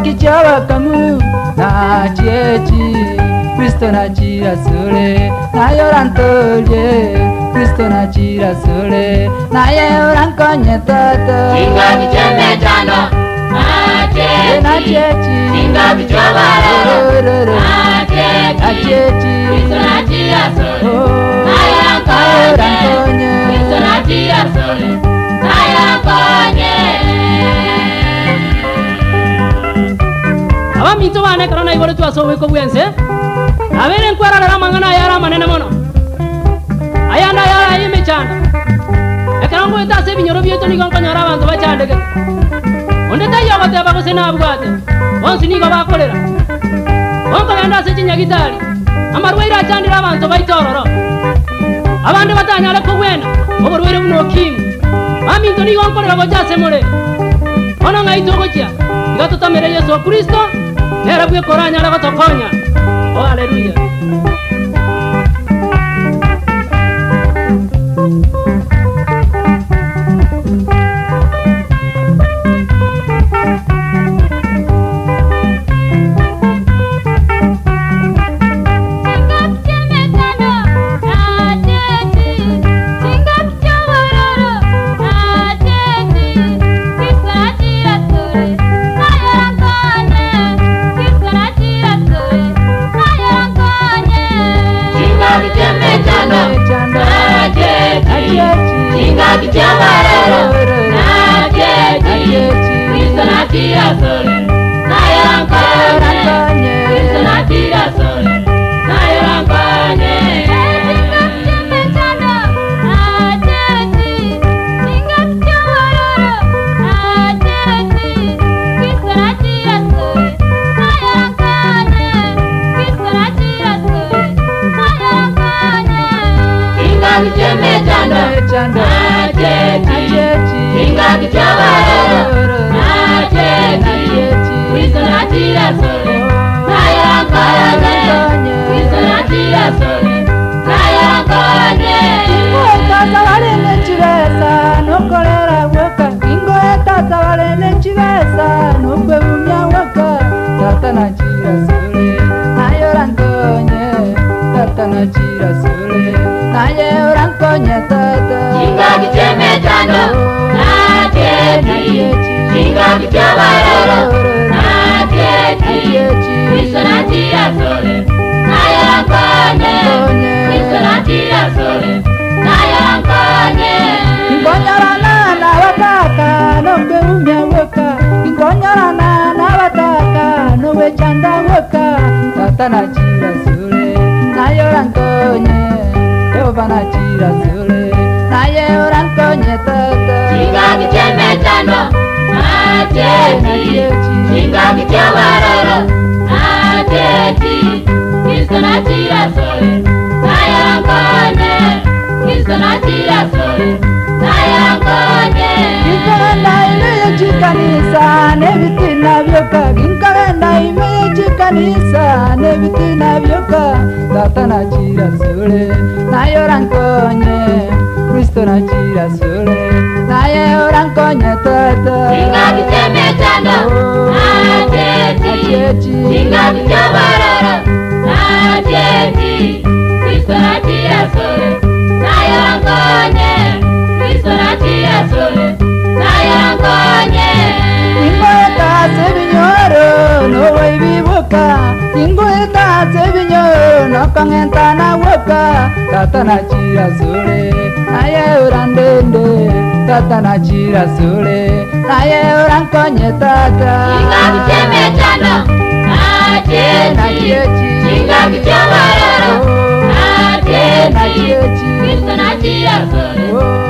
Kichawa kamu na chechi Kristo na chira sole na yorantolye Kristo na chira sole na yorankonye tata Inga kichembe chano na chechi Inga kichawa na chechi Kristo na chira sole na yorankonye Kristo na chira sole na yorankonye Mito wane karana igoro tu asowe ko buense abere nkwara la mangana yara manene mono ayanda yara yime chanda ekarango eta se binyoro bieto ni gonko nyara bantu bachande ke onde tayo bate bako sena abwate onsi ni baba kolera onko yanda se chinya gitari amarweira chandira abantu baitororo abande batanyala ko bwena oborwere buno kim aminto ni gonko la bojase more ono ngaito gocha gato tamere Yesu Kristo Nera bwe koranya la batokonya. Oh haleluya. Ingonyara na waka bataka nombe umeweka ingonyarana na bataka nowe chanda weka tata na chira sule nayo rankonye Yehova na chira sule naye rankonye tata Chinga kicheme chando Achechi Chinga kichawaroro Achechi Kristo na chira sule naye rankonye Kristo na chira sule naye rankonye Kinkalenda imeyechi kanisa nebitina byoka Kinkalenda imeyechi kanisa nebitina byoka Tata na chira sule nayo rankonye Kristo na chira sule naye rankonye tata Chinga kicheme chando Achechi Chinga kichawaroro Achechi Kristo na chira sule naye rankonye Kristo na chira sule naye rankonye Ingoeta sebinyoro no way bibuka Ingoeta sebinyoro no kangenta na waka Tata na chira sule naye urandende Tata na chira sule naye urankonye tata Chinga kicheme chando Achechi Chinga kichawaroro Achechi Kristo na chira sule